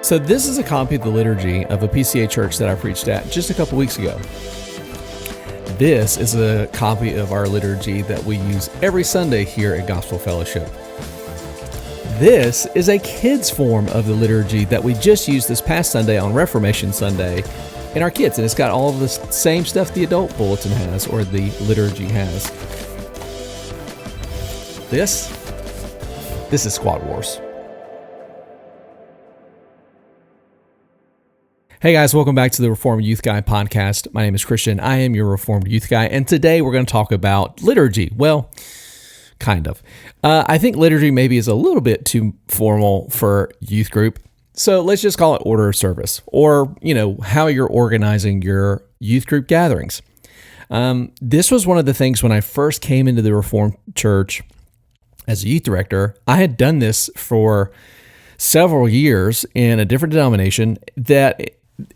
So this is a copy of the liturgy of a PCA church that I preached at just a couple weeks ago. This is a copy of our liturgy that we use every Sunday here at Gospel Fellowship. This is a kids' form of the liturgy that we just used this past Sunday on Reformation Sunday in our kids, and it's got all of the same stuff the adult bulletin has, or the liturgy has. This is Squad Wars. Hey guys, welcome back to the Reformed Youth Guy podcast. My name is Christian. I am your Reformed Youth Guy, and today we're going to talk about liturgy. Well, kind of. I think liturgy maybe is a little bit too formal for youth group, so let's just call it order of service, or, how you're organizing your youth group gatherings. This was one of the things when I first came into the Reformed Church as a youth director. I had done this for several years in a different denomination, that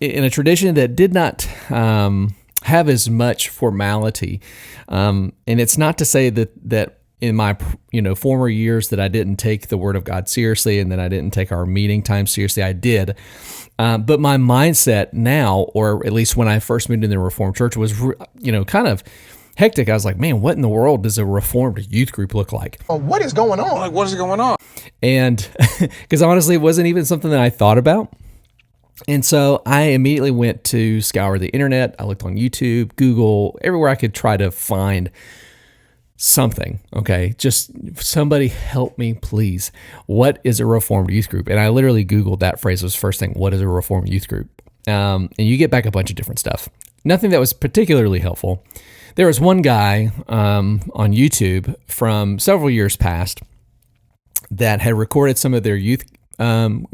in a tradition that did not have as much formality. And it's not to say that in my former years that I didn't take the Word of God seriously and that I didn't take our meeting time seriously. I did. But my mindset now, or at least when I first moved into the Reformed Church, was kind of hectic. I was like, man, what in the world does a Reformed youth group look like? What is going on? Like, what is going on? And because honestly, it wasn't even something that I thought about. And so I immediately went to scour the internet. I looked on YouTube, Google, everywhere I could try to find something. Okay, just somebody help me, please. What is a Reformed youth group? And I literally Googled that phrase was first thing. What is a Reformed youth group? And you get back a bunch of different stuff. Nothing that was particularly helpful. There was one guy on YouTube from several years past that had recorded some of their youth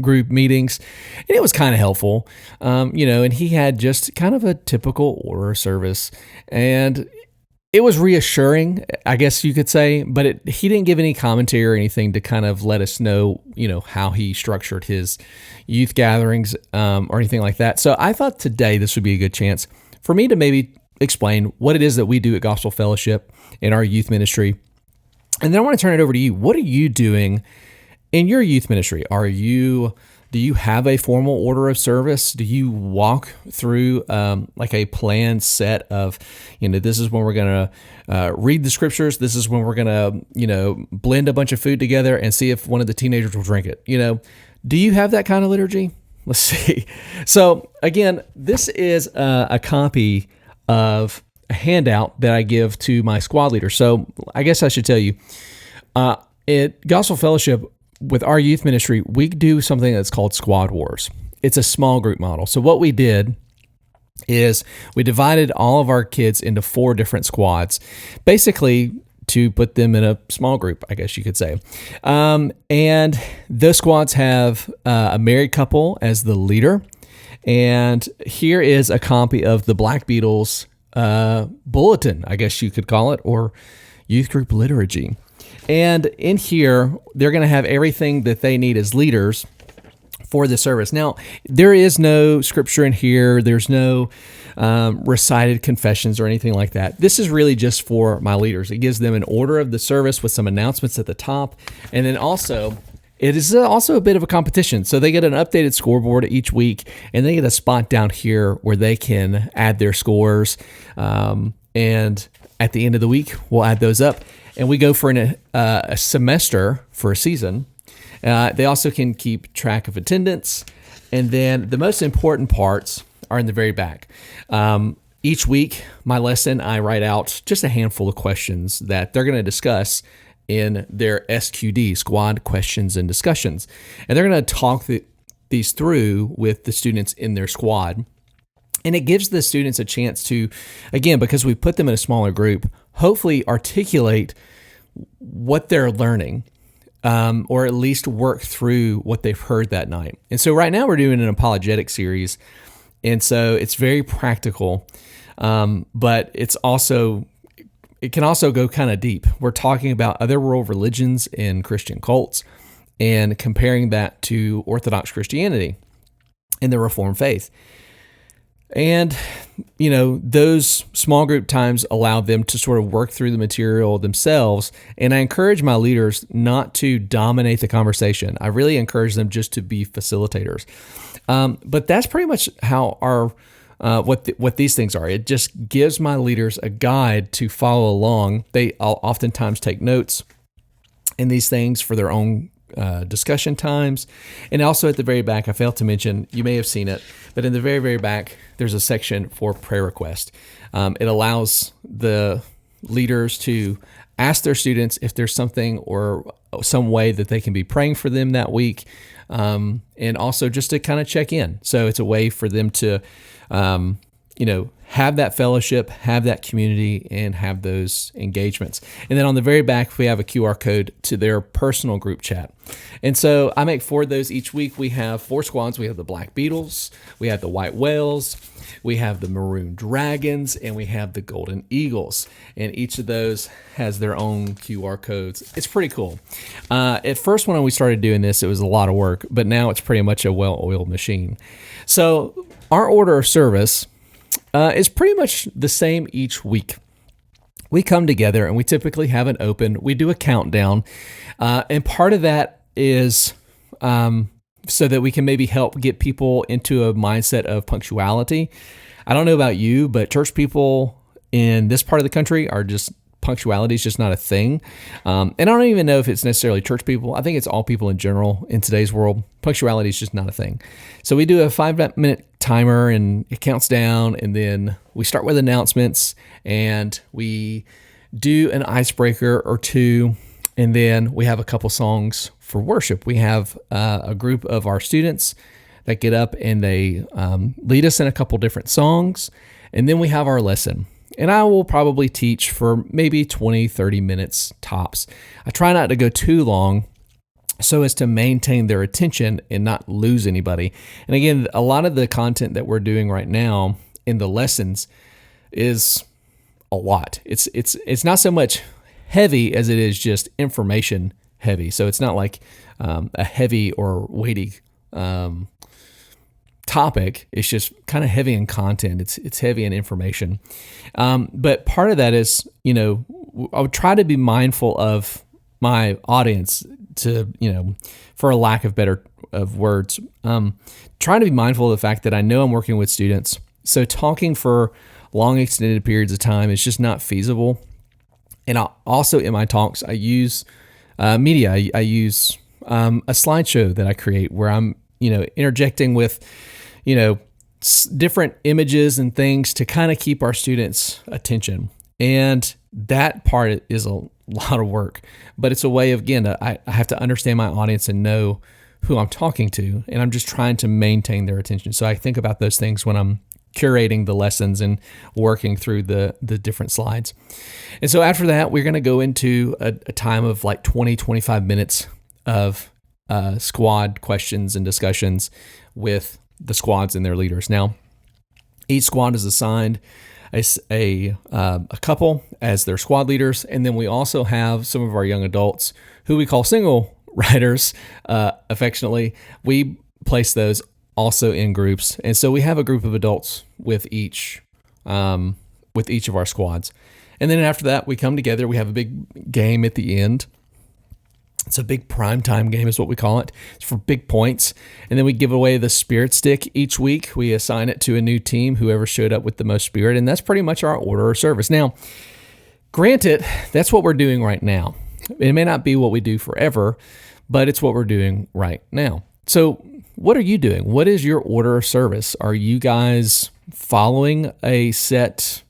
group meetings, and it was kind of helpful, and he had just kind of a typical order of service, and it was reassuring, I guess you could say, but he didn't give any commentary or anything to kind of let us know, how he structured his youth gatherings or anything like that. So I thought today this would be a good chance for me to maybe explain what it is that we do at Gospel Fellowship in our youth ministry. And then I want to turn it over to you. What are you doing in your youth ministry? Do you have a formal order of service? Do you walk through like a planned set of, this is when we're going to read the scriptures. This is when we're going to, blend a bunch of food together and see if one of the teenagers will drink it. Do you have that kind of liturgy? Let's see. So again, this is a copy of a handout that I give to my squad leader. So I guess I should tell you, at Gospel Fellowship, with our youth ministry, we do something that's called Squad Wars. It's a small group model. So what we did is we divided all of our kids into 4 different squads, basically to put them in a small group, I guess you could say. And those squads have a married couple as the leader. And here is a copy of the Black Beatles bulletin, I guess you could call it, or youth group liturgy. And in here, they're going to have everything that they need as leaders for the service. Now, there is no scripture in here. There's no recited confessions or anything like that. This is really just for my leaders. It gives them an order of the service with some announcements at the top. And then also, it is also a bit of a competition. So they get an updated scoreboard each week, and they get a spot down here where they can add their scores. And at the end of the week, we'll add those up. And we go for a semester for a season. They also can keep track of attendance. And then the most important parts are in the very back. Each week, my lesson, I write out just a handful of questions that they're going to discuss in their SQD, Squad Questions and Discussions. And they're going to talk these through with the students in their squad. And it gives the students a chance to, again, because we put them in a smaller group, hopefully articulate what they're learning, or at least work through what they've heard that night. And so right now we're doing an apologetic series, and so it's very practical, but it can also go kind of deep. We're talking about other world religions and Christian cults and comparing that to Orthodox Christianity and the Reformed faith. And, those small group times allow them to sort of work through the material themselves. And I encourage my leaders not to dominate the conversation. I really encourage them just to be facilitators. But that's pretty much how what these things are. It just gives my leaders a guide to follow along. They oftentimes take notes in these things for their own discussion times. And also at the very back, I failed to mention, you may have seen it, but in the very, very back, there's a section for prayer request. It allows the leaders to ask their students if there's something or some way that they can be praying for them that week, and also just to kind of check in. So it's a way for them to, have that fellowship, have that community, and have those engagements. And then on the very back, we have a QR code to their personal group chat. And so I make 4 of those each week. We have 4 squads. We have the Black Beetles, we have the White Whales, we have the Maroon Dragons, and we have the Golden Eagles. And each of those has their own QR codes. It's pretty cool. At first, when we started doing this, it was a lot of work, but now it's pretty much a well-oiled machine. So our order of service is pretty much the same each week. We come together and we typically have an open. We do a countdown, and part of that is so that we can maybe help get people into a mindset of punctuality. I don't know about you, but church people in this part of the country are just, punctuality is just not a thing. And I don't even know if it's necessarily church people. I think it's all people in general in today's world. Punctuality is just not a thing. So we do a 5-minute timer and it counts down, and then we start with announcements and we do an icebreaker or 2, and then we have a couple songs for worship. We have a group of our students that get up and they lead us in a couple different songs, and then we have our lesson. And I will probably teach for maybe 20, 30 minutes tops. I try not to go too long so as to maintain their attention and not lose anybody. And again, a lot of the content that we're doing right now in the lessons is a lot. It's not so much heavy as it is just information heavy. So it's not like a heavy or weighty topic. It's just kind of heavy in content. It's heavy in information. But part of that is, I would try to be mindful of my audience to, for a lack of better of words, trying to be mindful of the fact that I know I'm working with students. So talking for long extended periods of time is just not feasible. And I also, in my talks, I use media. I use a slideshow that I create where I'm, interjecting with, different images and things to kind of keep our students' attention. And that part is a lot of work, but it's a way of, again, I have to understand my audience and know who I'm talking to, and I'm just trying to maintain their attention. So I think about those things when I'm curating the lessons and working through the different slides. And so after that, we're going to go into a time of like 20, 25 minutes of squad questions and discussions with the squads and their leaders. Now, each squad is assigned a couple as their squad leaders, and then we also have some of our young adults who we call single riders, affectionately. We place those also in groups, and so we have a group of adults with each of our squads. And then after that, we come together. We have a big game at the end. It's a big primetime game is what we call it. It's for big points. And then we give away the spirit stick each week. We assign it to a new team, whoever showed up with the most spirit. And that's pretty much our order of service. Now, granted, that's what we're doing right now. It may not be what we do forever, but it's what we're doing right now. So what are you doing? What is your order of service? Are you guys following a set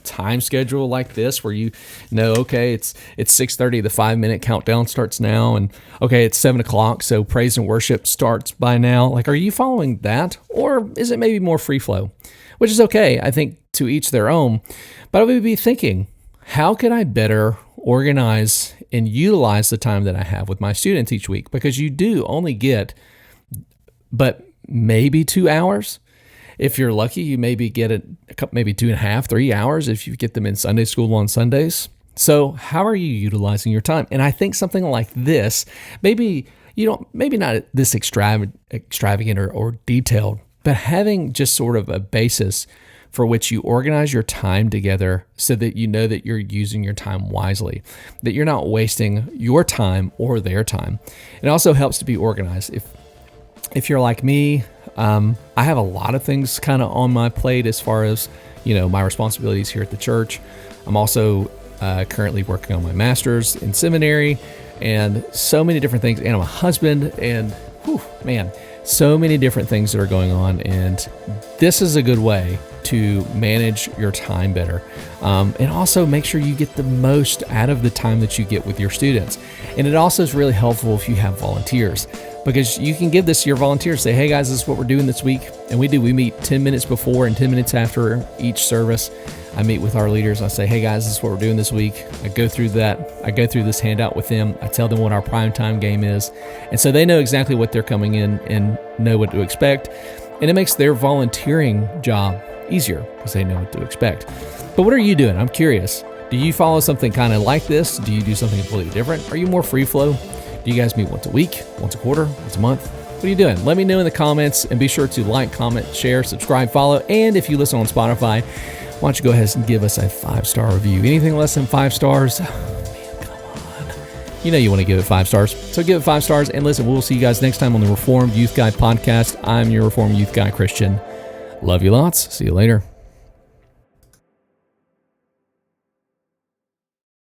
time schedule like this where okay, it's 6:30, the 5-minute countdown starts now, and okay, it's 7:00, so praise and worship starts by now? Like, are you following that? Or is it maybe more free flow? Which is okay, I think, to each their own. But I would be thinking, how can I better organize and utilize the time that I have with my students each week? Because you do only get, but maybe 2 hours. If you're lucky, you maybe get maybe 2.5, 3 hours if you get them in Sunday school on Sundays. So how are you utilizing your time? And I think something like this, maybe not this extravagant or detailed, but having just sort of a basis for which you organize your time together so that you know that you're using your time wisely, that you're not wasting your time or their time. It also helps to be organized. If you're like me, I have a lot of things kind of on my plate as far as, my responsibilities here at the church. I'm also currently working on my master's in seminary and so many different things. And I'm a husband and so many different things that are going on. And this is a good way to manage your time better. And also make sure you get the most out of the time that you get with your students. And it also is really helpful if you have volunteers, because you can give this to your volunteers. Say, hey guys, this is what we're doing this week. And we meet 10 minutes before and 10 minutes after each service. I meet with our leaders. I say, hey guys, this is what we're doing this week. I go through this handout with them. I tell them what our primetime game is. And so they know exactly what they're coming in and know what to expect. And it makes their volunteering job easier because they know what to expect. But what are you doing? I'm curious. Do you follow something kind of like this? Do you do something completely different? Are you more free flow? Do you guys meet once a week, once a quarter, once a month? What are you doing? Let me know in the comments, and be sure to like, comment, share, subscribe, follow. And if you listen on Spotify, why don't you go ahead and give us a 5-star review? Anything less than 5 stars? Oh, man, come on. You want to give it 5 stars. So give it 5 stars. And listen, we'll see you guys next time on the Reformed Youth Guy podcast. I'm your Reformed Youth Guy, Christian. Love you lots. See you later.